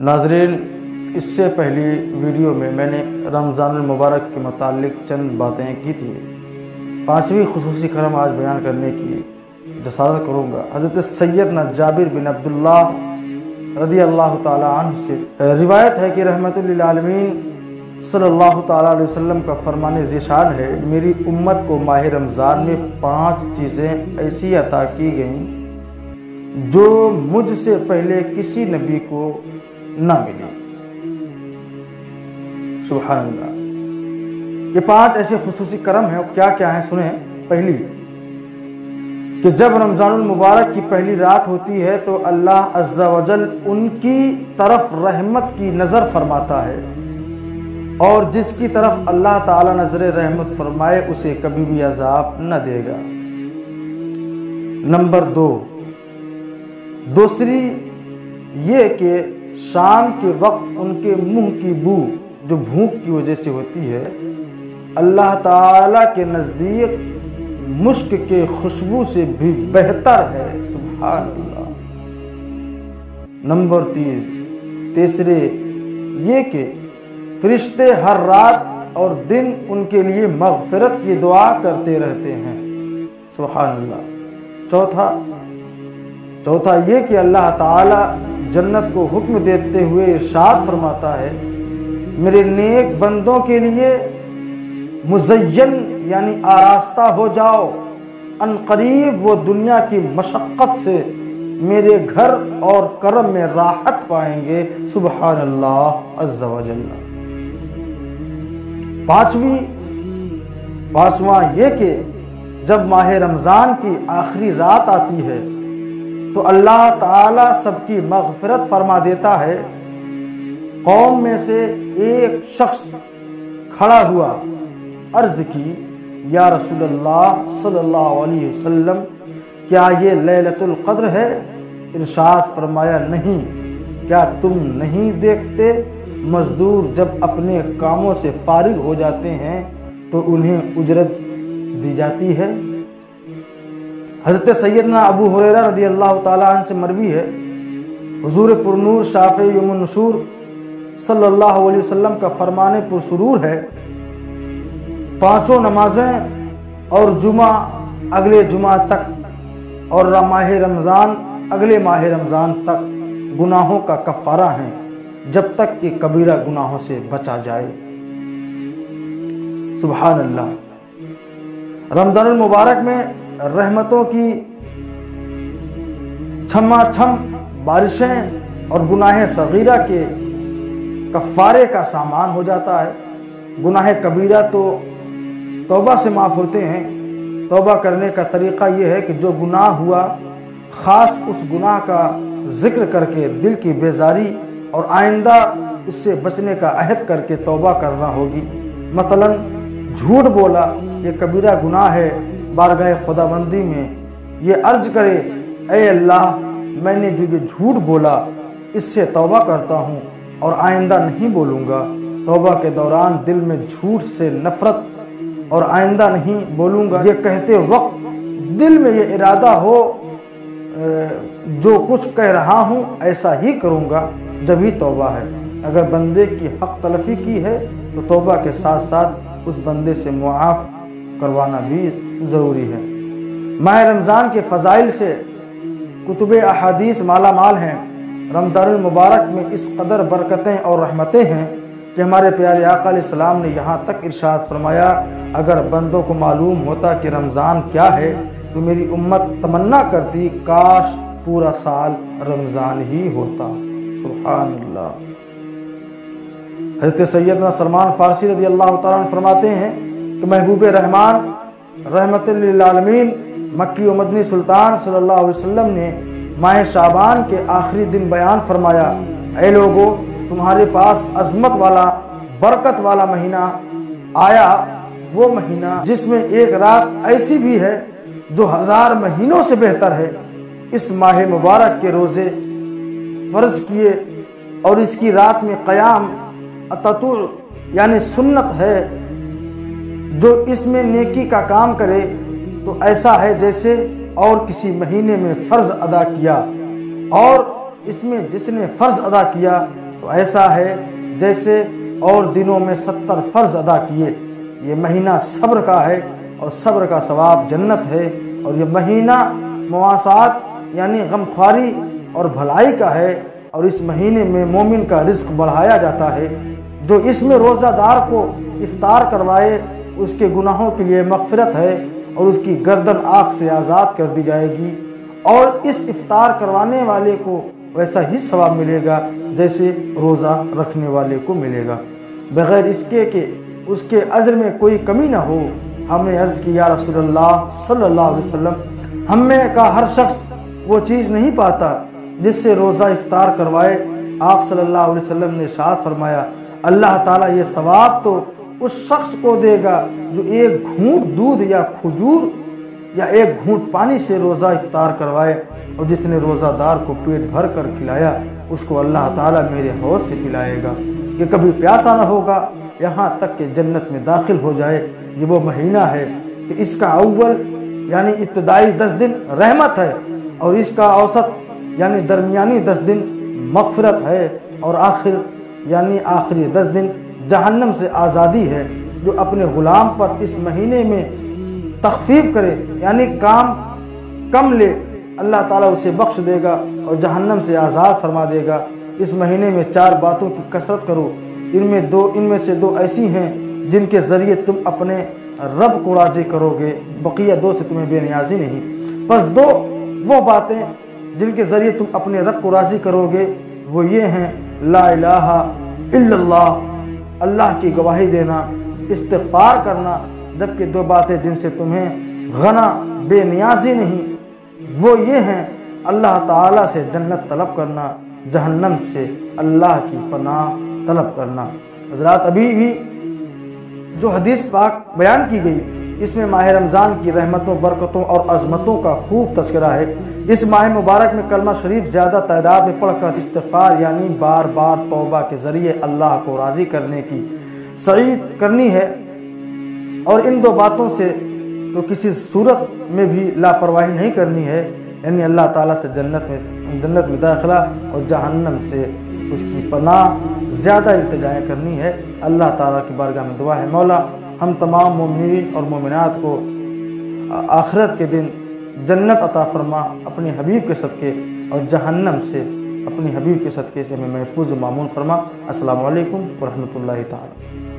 ناظرین، اس سے پہلی ویڈیو میں نے رمضان المبارک کے متعلق چند باتیں کی تھی۔ پانچویں خصوصی کرم آج بیان کرنے کی جسارت کروں گا۔ حضرت سیدنا جابر بن عبداللہ رضی اللہ تعالی عنہ سے روایت ہے کہ رحمت للعالمین صلی اللہ تعالی علیہ وسلم کا فرمان ذیشان ہے، میری امت کو ماہ رمضان میں 5 چیزیں ایسی عطا کی گئیں جو مجھ سے پہلے کسی نبی کو نہ ملی۔ سبحان اللہ۔ یہ 5 ایسے خصوصی کرم ہیں، کیا کیا ہیں سنیں۔ پہلی کہ جب رمضان المبارک کی پہلی رات ہوتی ہے تو اللہ عز و جل ان کی طرف رحمت کی نظر فرماتا ہے، اور جس کی طرف اللہ تعالی نظر رحمت فرمائے اسے کبھی بھی عذاب نہ دے گا۔ نمبر 2، دوسری یہ کہ شام کے وقت ان کے منہ کی بو جو بھوک کی وجہ سے ہوتی ہے اللہ تعالی کے نزدیک مشک کے خوشبو سے بھی بہتر ہے۔ سبحان اللہ۔ نمبر 3، تیسرے یہ کہ فرشتے ہر رات اور دن ان کے لیے مغفرت کی دعا کرتے رہتے ہیں۔ سبحان اللہ۔ چوتھا یہ کہ اللہ تعالی جنت کو حکم دیتے ہوئے ارشاد فرماتا ہے، میرے نیک بندوں کے لیے مزین یعنی آراستہ ہو جاؤ، ان قریب وہ دنیا کی مشقت سے میرے گھر اور کرم میں راحت پائیں گے۔ سبحان اللہ عز و جل۔ پانچواں یہ کہ جب ماہ رمضان کی آخری رات آتی ہے تو اللہ تعالی سب کی مغفرت فرما دیتا ہے۔ قوم میں سے ایک شخص کھڑا ہوا، عرض کی، یا رسول اللہ صلی اللہ علیہ وسلم، کیا یہ لیلۃ القدر ہے؟ ارشاد فرمایا، نہیں۔ کیا تم نہیں دیکھتے مزدور جب اپنے کاموں سے فارغ ہو جاتے ہیں تو انہیں اجرت دی جاتی ہے؟ حضرت سیدنا ابو ہریرہ رضی اللہ تعالیٰ عنہ سے مروی ہے، حضور پرنور شافع یوم النشور صلی اللہ علیہ وسلم کا فرمان پرسرور ہے، 5 نمازیں اور جمعہ اگلے جمعہ تک اور ماہ رمضان اگلے ماہ رمضان تک گناہوں کا کفارہ ہیں جب تک کہ کبیرہ گناہوں سے بچا جائے۔ سبحان اللہ۔ رمضان المبارک میں رحمتوں کی چھما چھم بارشیں اور گناہ صغیرہ کے کفارے کا سامان ہو جاتا ہے۔ گناہ کبیرہ تو توبہ سے معاف ہوتے ہیں۔ توبہ کرنے کا طریقہ یہ ہے کہ جو گناہ ہوا خاص اس گناہ کا ذکر کر کے دل کی بیزاری اور آئندہ اس سے بچنے کا عہد کر کے توبہ کرنا ہوگی۔ مثلا جھوٹ بولا، یہ کبیرہ گناہ ہے، بارگاہ خداوندی میں یہ عرض کرے، اے اللہ میں نے جو یہ جھوٹ بولا اس سے توبہ کرتا ہوں اور آئندہ نہیں بولوں گا۔ توبہ کے دوران دل میں جھوٹ سے نفرت اور آئندہ نہیں بولوں گا یہ کہتے وقت دل میں یہ ارادہ ہو جو کچھ کہہ رہا ہوں ایسا ہی کروں گا، جب ہی توبہ ہے۔ اگر بندے کی حق تلفی کی ہے تو توبہ کے ساتھ ساتھ اس بندے سے معاف کروانا بھی ضروری ہے۔ ماہ رمضان کے فضائل سے کتب احادیث مالا مال ہیں۔ رمضان المبارک میں اس قدر برکتیں اور رحمتیں ہیں کہ ہمارے پیارے آقا علیہ السلام نے یہاں تک ارشاد فرمایا، اگر بندوں کو معلوم ہوتا کہ رمضان کیا ہے تو میری امت تمنا کرتی کاش پورا سال رمضان ہی ہوتا۔ سبحان اللہ۔ حضرت سیدنا سلمان فارسی رضی اللہ تعالیٰ عنہ فرماتے ہیں کہ محبوب رحمان رحمت للعالمین مکی و مدنی سلطان صلی اللہ علیہ وسلم نے ماہ شعبان کے آخری دن بیان فرمایا، اے لوگو تمہارے پاس عظمت والا برکت والا مہینہ آیا، وہ مہینہ جس میں ایک رات ایسی بھی ہے جو 1000 مہینوں سے بہتر ہے۔ اس ماہ مبارک کے روزے فرض کیے اور اس کی رات میں قیام تطوع یعنی سنت ہے، جو اس میں نیکی کا کام کرے تو ایسا ہے جیسے اور کسی مہینے میں فرض ادا کیا، اور اس میں جس نے فرض ادا کیا تو ایسا ہے جیسے اور دنوں میں 70 فرض ادا کیے۔ یہ مہینہ صبر کا ہے اور صبر کا ثواب جنت ہے، اور یہ مہینہ مواسات یعنی غمخواری اور بھلائی کا ہے، اور اس مہینے میں مومن کا رزق بڑھایا جاتا ہے۔ جو اس میں روزہ دار کو افطار کروائے اس کے گناہوں کے لیے مغفرت ہے، اور اس کی گردن آگ سے آزاد کر دی جائے گی، اور اس افطار کروانے والے کو ویسا ہی ثواب ملے گا جیسے روزہ رکھنے والے کو ملے گا، بغیر اس کے کہ اس کے اجر میں کوئی کمی نہ ہو۔ ہم نے عرض کی یا رسول اللہ صلی اللہ علیہ وسلم، ہم میں کا ہر شخص وہ چیز نہیں پاتا جس سے روزہ افطار کروائے۔ آپ صلی اللہ علیہ وسلم نے ارشاد فرمایا، اللہ تعالیٰ یہ ثواب تو اس شخص کو دے گا جو ایک گھونٹ دودھ یا کھجور یا ایک گھونٹ پانی سے روزہ افطار کروائے، اور جس نے روزہ دار کو پیٹ بھر کر کھلایا اس کو اللہ تعالیٰ میرے حوض سے پلائے گا، یہ کبھی پیاسا نہ ہوگا یہاں تک کہ جنت میں داخل ہو جائے۔ یہ وہ مہینہ ہے کہ اس کا اول یعنی ابتدائی 10 دن رحمت ہے، اور اس کا اوسط یعنی درمیانی 10 دن مغفرت ہے، اور آخر یعنی آخری 10 دن جہنم سے آزادی ہے۔ جو اپنے غلام پر اس مہینے میں تخفیف کرے یعنی کام کم لے، اللہ تعالیٰ اسے بخش دے گا اور جہنم سے آزاد فرما دے گا۔ اس مہینے میں 4 باتوں کی کثرت کرو، ان میں سے 2 ایسی ہیں جن کے ذریعے تم اپنے رب کو راضی کرو گے، بقیہ 2 سے تمہیں بے نیازی نہیں۔ پس 2 وہ باتیں جن کے ذریعے تم اپنے رب کو راضی کرو گے وہ یہ ہیں، لا الہ الا اللہ، اللہ کی گواہی دینا، استغفار کرنا، جبکہ 2 باتیں جن سے تمہیں غنا بے نیازی نہیں وہ یہ ہیں، اللہ تعالیٰ سے جنت طلب کرنا، جہنم سے اللہ کی پناہ طلب کرنا۔ حضرات، ابھی بھی جو حدیث پاک بیان کی گئی اس میں ماہ رمضان کی رحمتوں، برکتوں اور عظمتوں کا خوب تذکرہ ہے۔ اس ماہ مبارک میں کلمہ شریف زیادہ تعداد میں پڑھ کر استغفار یعنی بار بار توبہ کے ذریعے اللہ کو راضی کرنے کی سعی کرنی ہے، اور ان 2 باتوں سے تو کسی صورت میں بھی لاپرواہی نہیں کرنی ہے، یعنی اللہ تعالیٰ سے جنت میں داخلہ اور جہنم سے اس کی پناہ زیادہ التجائیں کرنی ہے۔ اللہ تعالیٰ کی بارگاہ میں دعا ہے، مولا ہم تمام مومنین اور مومنات کو آخرت کے دن جنت عطا فرما اپنے حبیب کے صدقے، اور جہنم سے اپنے حبیب کے صدقے سے ہمیں محفوظ و مامون فرما۔ السلام علیکم ورحمۃ اللہ تعالیٰ۔